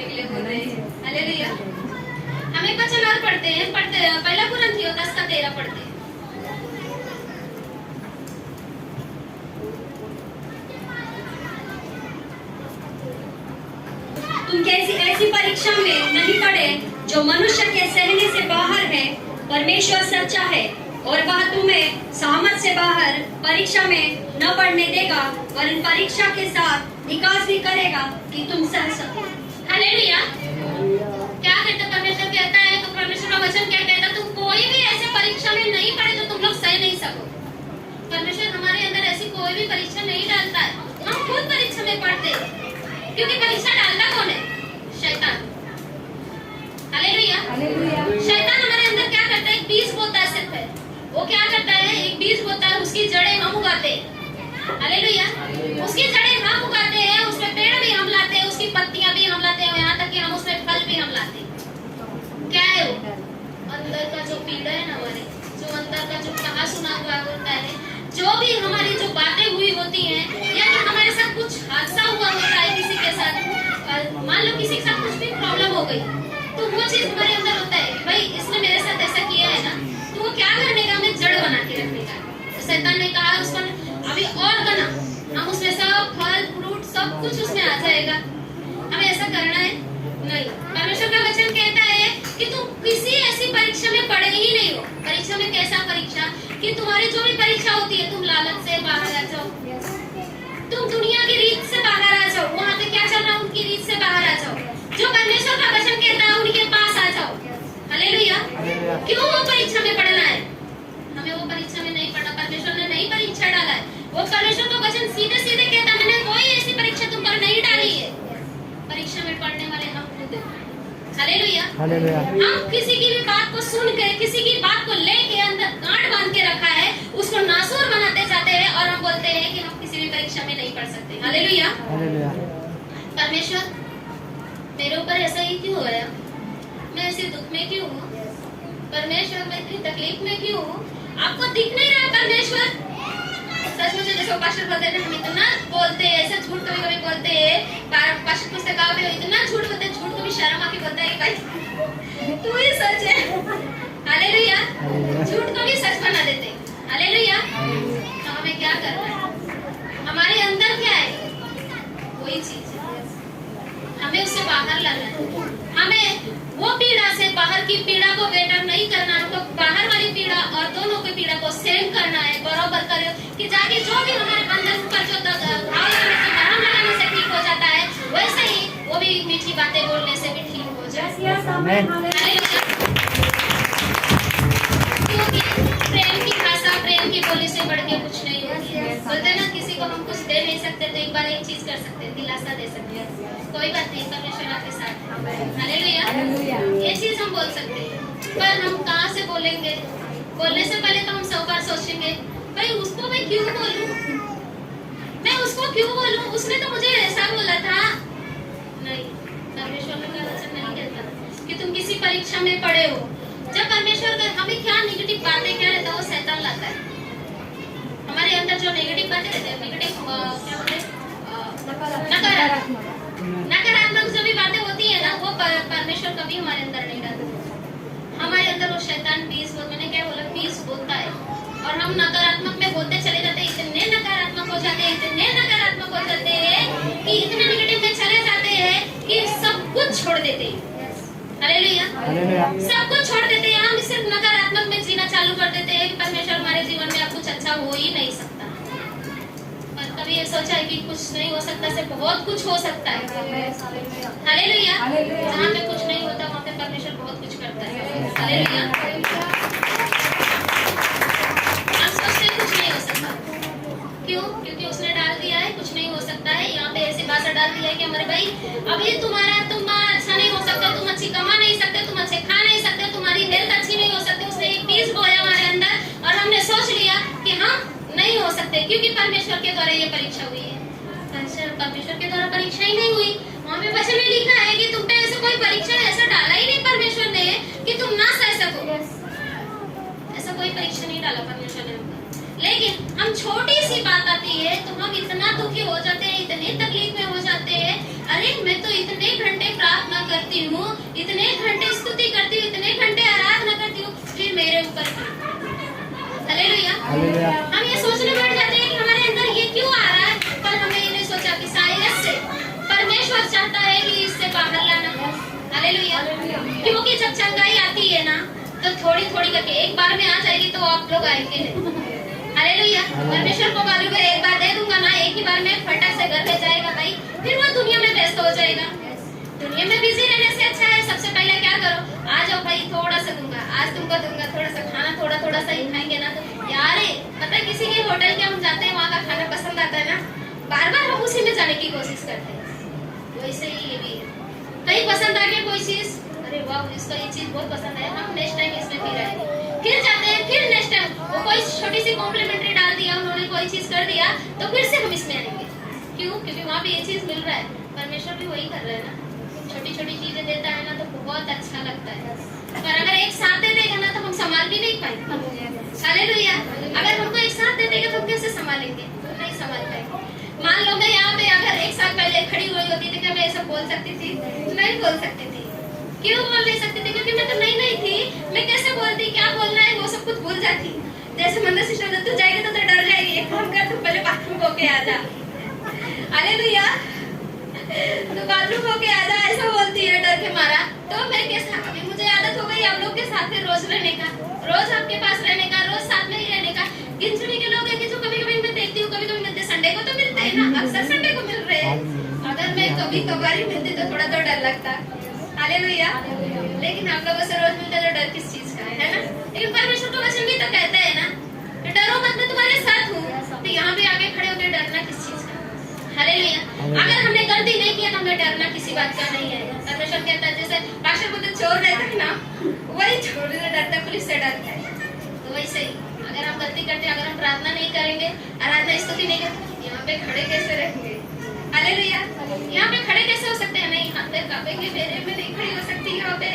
के लिए बोल रहे हैं। हालेलुया। हम एक वचन और पढ़ते हैं, पहला कुरिन्थियों 10:13 पढ़ते हैं। तुम कैसी ऐसी परीक्षा में नहीं पड़े जो मनुष्य के सहने से बाहर है। परमेश्वर सच्चा है और वह तुम्हें सामर्थ से बाहर परीक्षा में न पड़ने देगा, वरन परीक्षा के साथ निकास भी करेगा कि तुम सह सको। हालेलुया। क्या कहता परमेश्वर? कहता है तो परमेश्वर का वचन क्या कहता? तुम कोई भी ऐसे परीक्षा में नहीं पड़े जो तुम लोग सह नहीं सको। परमेश्वर हमारे अंदर ऐसी कोई भी परीक्षा नहीं डालता है, हम खुद परीक्षा में पड़ते हैं, क्योंकि परीक्षा डालता कौन है? शैतान। हालेलुया। शैतान हमारे अंदर क्या करता है? एक बीज बोता है सिर्फ है। वो क्या करता है? एक बीज बोता है, उसकी जड़ें हम उगाते हैं। हालेलुया। उसकी जड़ें हम उगाते हैं, उसमें पेड़ भी हम लाते हैं, उसकी पत्तियां भी हम लाते हैं, यहाँ तक कि हम उसमें फल भी हम लाते हैं। क्या है वो? अंदर का जो पीड़ा है ना, हमारे जो अंदर का जो कहा सुना हुआ होता है, जो भी हमारी जो बातें हुई होती हैं, या कि हमारे साथ कुछ हादसा हुआ होता है किसी के साथ, मान लो किसी के साथ कुछ भी प्रॉब्लम हो गई, तो वो चीज हमारे अंदर होता है, भाई इसने मेरे साथ ऐसा किया है ना, तो वो क्या करने का? हमें जड़ बना के रखने का। तो शैतान ने कहा उसको अभी और बना, हम उसमें सब फल फ्रूट सब कुछ उसमें आ जाएगा। हमें ऐसा करना है नहीं। परमेश्वर का वचन कहता है कि तुम किसी ऐसी परीक्षा में पड़े ही नहीं हो। परीक्षा में कैसा परीक्षा? कि तुम्हारी जो भी परीक्षा होती है, तुम लालच से बाहर आ जाओ, तुम दुनिया की रीत से बाहर आ जाओ, वहाँ पे क्या चल रहा है उनकी रीत से बाहर आ जाओ, जो परमेश्वर का वचन कहता है उनके पास आ जाओ। हालेलुया। क्यों वो परीक्षा में पढ़ना है? हमें वो परीक्षा में नहीं पढ़ना। परमेश्वर ने नई परीक्षा डाला है। वो परमेश्वर का वचन सीधे सीधे कहता है, मैंने कोई ऐसी परीक्षा तुम पर नहीं डाली है। परीक्षा में पढ़ने वाले हम खुद हैं। हालेलुया। हम किसी की भी बात को सुन के, किसी की बात को लेके अंदर गांठ बांध के रखा है, उसको नासूर बनाते जाते हैं और हम बोलते हैं कि हम किसी भी परीक्षा में नहीं पढ़ सकते। हालेलुया। परमेश्वर मेरे ऊपर ऐसा ही क्यों हो रहा है? मैं ऐसे दुख में क्यों हूँ? परमेश्वर मैं इतनी तकलीफ में क्यों हूँ? आपको दिख नहीं रहा परमेश्वर? सच में जैसे पास्टर बोलते हैं, हम इतना बोलते हैं, ऐसा झूठ कभी कभी बोलते हैं, पास्टर पुस्तक में इतना झूठ बोलते हैं, झूठ को भी शर्म आके बोलता है कि भाई तू ही सच है। हालेलुया। झूठ को भी सच बना देते हैं। हालेलुया। तो हमें क्या करना है? हमारे अंदर क्या है? वही चीज है, हमें उससे बाहर लाना है। हमें वो पीड़ा से, बाहर की पीड़ा को वेटर नहीं करना है, तो बाहर वाली पीड़ा और दोनों की पीड़ा को सेम करना है, बराबर करे कि जाके जो भी हमारे बंधन पर जो घाव लगने से, मरहम लगाने से ठीक हो जाता है, वैसे ही वो भी मीठी बातें बोलने से भी ठीक हो जाए। क्योंकि प्रेम की भाषा, प्रेम की बोली से बढ़ के कुछ नहीं होती है। बोलते ना, किसी को हम कुछ दे नहीं सकते तो एक बार एक चीज कर सकते हैं, दिलासा दे सकते हैं, कोई बात नहीं, परमेश्वर आपके साथ। हालेलुया। ये चीज हम बोल सकते हैं, पर हम कहाँ से बोलेंगे? बोलने से पहले तो हम 100 बार सोचेंगे, भाई उसको मैं क्यों बोलूं, मैं उसको क्यों बोलूं, उसने तो मुझे ऐसा बोला था। नहीं, परमेश्वर का वचन नहीं कहता कि तुम किसी परीक्षा में पड़े हो। जब परमेश्वर का हमें क्या नेगेटिव बातें क्या रहता है, वो शैतान लाता है हमारे अंदर। जो नेगेटिव बातें रहते हैं, नेगेटिव क्या बोलते हैं, नकारात्मक जो भी बातें होती है ना, वो परमेश्वर कभी हमारे अंदर नहीं डालता। हमारे अंदर वो शैतान बीज, मैंने क्या बोला, बीज बोलता है, और हम नकारात्मक में बोलते चले जाते हैं, इतने नकारात्मक हो जाते हैं, इतने नकारात्मक हो जाते हैं कि इतने नेगेटिव में चले जाते हैं कि सब कुछ छोड़ देते हैं। हालेलुया। सब कुछ छोड़ देते हैं, हम सिर्फ नकारात्मक में जीना चालू कर देते हैं कि परमेश्वर हमारे जीवन में अब कुछ अच्छा हो ही नहीं सकता। पर कभी ये सोचा है कि कुछ नहीं हो सकता से बहुत कुछ हो सकता है। हालेलुया। जहाँ पे कुछ नहीं होता वहाँ पे परमेश्वर बहुत कुछ करता है। हालेलुया। हम सोचते हैं कुछ नहीं हो सकता, क्यों? क्योंकि उसने डाल दिया है कुछ नहीं हो सकता है। यहाँ पे ऐसी भाषा डाल दिया है कि हमारे भाई अभी तुम अच्छा नहीं हो सकता, तुम अच्छी कमा नहीं सकते, तुम अच्छे खा नहीं सकते, तुम्हारी हेल्थ अच्छी नहीं हो सकती। उसने एक बीज बोया हमारे अंदर और हमने सोच लिया कि हम नहीं हो सकते, क्योंकि परमेश्वर के द्वारा ये परीक्षा हुई है। परमेश्वर के द्वारा परीक्षा ही नहीं हुई। वहाँ पे वचन में लिखा है कि तुम पे ऐसा कोई परीक्षा ऐसा डाला ही नहीं परमेश्वर ने कि तुम ना सह सको। ऐसा कोई परीक्षा नहीं डाला परमेश्वर ने। लेकिन हम छोटी सी बात आती है तो हम इतना दुखी हो जाते हैं, इतने तकलीफ में हो जाते हैं। अरे मैं तो इतने घंटे प्रार्थना करती हूँ, इतने घंटे स्तुति करती हूँ, इतने घंटे आराधना करती हूँ, फिर मेरे ऊपर हालेलुया। हम ये सोचने बैठ जाते हैं कि हमारे अंदर ये क्यों आ रहा है, पर हमने ये नहीं सोचा कि शायद से परमेश्वर चाहता है कि इससे बाहर लाना। हालेलुया। क्योंकि जब चंगाई आती है ना तो थोड़ी थोड़ी करके एक बार में आ जाएगी तो आप लोग आएंगे नहीं। हालेलुया। परमेश्वर को मालूम है एक बार दे दूंगा ना, एक ही बार में फटाक से घर में जाएगा भाई, फिर वो दुनिया में व्यस्त हो जाएगा। दुनिया में बिजी रहने से अच्छा है सबसे पहले क्या करो, आ जाओ भाई थोड़ा सा दूंगा, आज तुमको दूंगा थोड़ा सा खाना, थोड़ा थोड़ा सा ही खाएंगे ना तो यार पता है किसी के होटल के हम जाते हैं वहाँ का खाना पसंद आता है ना, बार बार हम उसी में जाने की कोशिश करते हैं। वैसे ही ये भी है, कहीं पसंद आ गया कोई चीज, अरे वाह इसको ये चीज बहुत पसंद है, हम नेक्स्ट टाइम इसमें फिर आएंगे, फिर जाते हैं, फिर नेक्स्ट टाइम वो कोई छोटी सी कॉम्प्लीमेंट्री डाल दिया उन्होंने, कोई चीज कर दिया तो फिर से हम इसमें आएंगे। क्यों? क्योंकि वहाँ पे ये चीज मिल रहा है। परमेश्वर भी वही कर रहा है ना, छोटी छोटी चीजें देता है ना तो बहुत अच्छा लगता है, पर अगर एक साथ दे देगा ना तो हम संभाल भी नहीं पाएंगे। हालेलुया। अगर हमको एक साथ दे देगा तो हम कैसे संभालेंगे? नहीं संभाल पाएंगे। मान लो मैं यहाँ पे अगर एक साल पहले खड़ी हुई होती थी, क्या मैं ऐसा बोल सकती थी? नहीं बोल सकती थी। क्यों बोल नहीं सकती थी? क्योंकि मैं तो नई थी, मैं कैसे बोलती, क्या बोलना है वो सब कुछ भूल जाती। जैसे मंदिर सिस्टर तू जाएगी तो डर जाएगी, एक काम कर तू पहले बाथरूम होके आ जा। हालेलुया। तो बाथरूम होके आ जा ऐसा बोलती है डर के मारा। तो मैं कैसा, अभी मुझे आदत हो गई आप लोग के साथ में रोज रहने का, रोज आपके पास रहने का, रोज साथ में ही रहने का। गिनचुनी के लोग हैं कि जो कभी कभी मैं देखती हूँ, कभी कभी मिलते, संडे को तो मिलते हैं ना, अक्सर संडे को मिल रहे हैं। अगर मैं कभी कभार ही मिलती तो थोड़ा तो डर लगता। हालेलुया। लेकिन आप लोगों से रोज मिलते तो डर किस चीज का है ना? लेकिन परमेश्वर का वचन भी तो कहता है ना, डरो मत मैं तुम्हारे साथ हूँ। तो यहाँ पे आगे खड़े होकर डरना किस चीज का? हालेलुया। अगर हमने गलती नहीं किया तो हमें डरना किसी बात का नहीं है। परमेश्वर कहता है जैसे पास्टर को तो चोर रहता है ना, वही चोर से डरता, पुलिस से डरता है। तो वैसे ही अगर हम गलती करते, अगर हम प्रार्थना नहीं करेंगे, आराधना स्तुति नहीं करते, यहाँ पे खड़े कैसे रहेंगे? हालेलुया। यहाँ पे खड़े कैसे हो सकते हैं? नहीं हाथ पे कांपेंगे, मेरे में नहीं खड़ी हो सकती यहाँ पे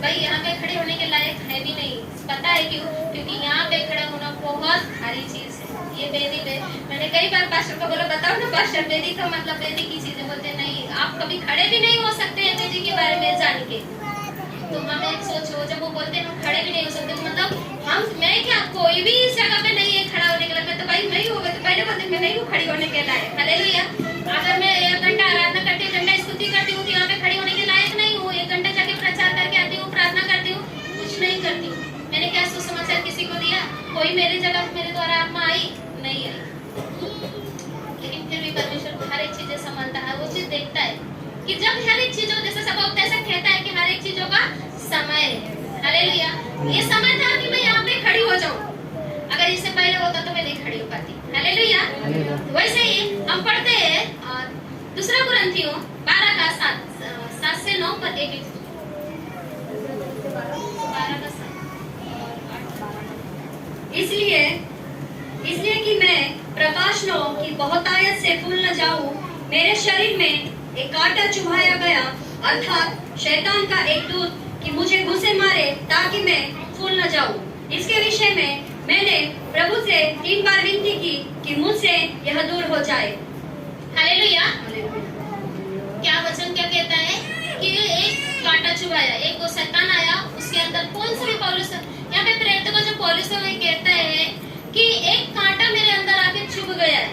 भाई, यहाँ पे खड़े होने के लायक है भी नहीं। पता है क्यों? क्योंकि यहाँ पे खड़ा होना बहुत भारी चीज है। ये बेदी पे मैंने कई बार पास्टर को बोला बताओ ना पास्टर बेदी का मतलब, बेदी की चीजें बोलते नहीं, आप कभी खड़े भी नहीं हो सकते हैं बेदी के बारे में जान के। तो हम एक सोचो, जब वो बोलते हैं हम खड़े भी नहीं हो सकते, तो मतलब हम, मैं क्या कोई भी इस जगह पे नहीं है खड़ा होने के लिए, मैं तो भाई नहीं होगा तो पहले बोलते मैं नहीं हूँ खड़ी होने के लायक। हालेलुया। अगर मैं 1 घंटा आराधना करती हूँ, 1 घंटा स्तुति करती हूँ तो यहाँ पे खड़ी होने के लायक नहीं हूँ। 1 घंटा जाके प्रचार करके आती हूँ, प्रार्थना करती हूँ, कुछ नहीं करती हूँ। मैंने क्या सुसमाचार किसी को दिया? कोई मेरी जगह मेरे द्वारा आत्मा आई नहीं आई, लेकिन फिर भी परमेश्वर हर एक चीजें संभालता है। वो चीज देखता है कि जब हर एक चीजों, जैसे सब ऐसा कहता है कि हर एक चीजों का समय है। हालेलुया। ये समय था कि मैं यहाँ पे खड़ी हो जाऊँ, अगर इससे पहले होता तो मैं नहीं खड़ी हो पाती। हालेलुया। वैसे ही हम पढ़ते हैं 2 कुरिन्थियों 12 का 7 से 9 पर एक 12 का 7। इसलिए कि मैं प्रकाशनों की बहुतायत से फूल न जाऊं, मेरे शरीर में एक कांटा चुभाया गया, अर्थात शैतान का एक दूत कि मुझे घुसे मारे ताकि मैं फूल न जाऊं। इसके विषय में मैंने प्रभु से 3 बार विनती की कि मुझसे यह दूर हो जाए। हालेलुया। क्या वचन क्या कहता है कि एक कांटा चुभाया, एक वो शैतान आया, उसके अंदर कौन सा भी पौलुस, यहाँ पे प्रेरित को जो पौलुस है कहता है कि एक कांटा मेरे अंदर आके चुभ गया है।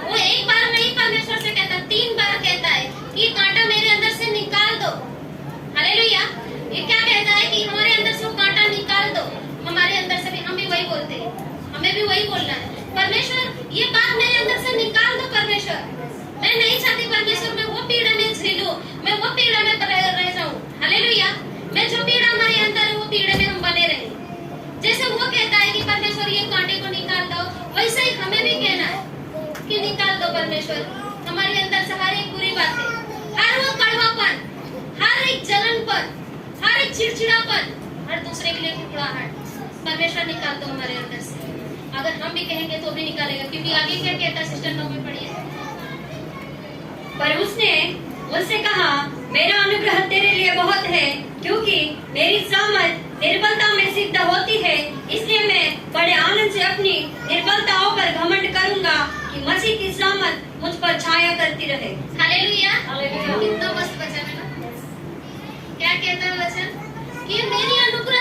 वो एक बार नहीं परमेश्वर से कहता, 3 बार कहता है कि कांटा मेरे अंदर से निकाल दो। हालेलुया। ये क्या कहता है कि हमारे अंदर से वो कांटा निकाल दो। हमारे अंदर से भी हम भी वही बोलते हैं, हमें भी वही बोलना है, परमेश्वर ये बात मेरे अंदर से निकाल दो। परमेश्वर मैं नहीं चाहती परमेश्वर मैं वो पीड़ा में झेलूं, मैं वो पीड़ा में रह जाऊं। हालेलुया। मैं जो पीड़ा हमारे अंदर है वो पीड़े में हम बने रहे। जैसे वो कहता है कि परमेश्वर ये कांटे को निकाल दो, वैसे ही हमें भी कहना है कि निकाल दो परमेश्वर हमारे अंदर से हर एक बुरी बातें, हर वो कड़वापन, हर एक जलनपन, हर एक चिड़चिड़ापन, हर दूसरे के लिए कुकड़ाहट, परमेश्वर निकाल दो हमारे अंदर से। अगर हम भी कहेंगे तो भी निकालेगा, क्योंकि आगे क्या कहता है सिस्टर 9 में पढ़िए। पर उसने मुझसे कहा मेरा अनुग्रह तेरे लिए बहुत है, क्योंकि मेरी सामर्थ निर्बलता में सिद्ध होती है। इसलिए मैं बड़े आनंद से अपनी निर्बलताओं पर घमंड करूंगा कि मसीह की सामर्थ मुझ पर छाया करती रहे। हालेलुया। कितना मस्त वचन है ना। क्या कहता है वचन कि मेरी अनुग्रह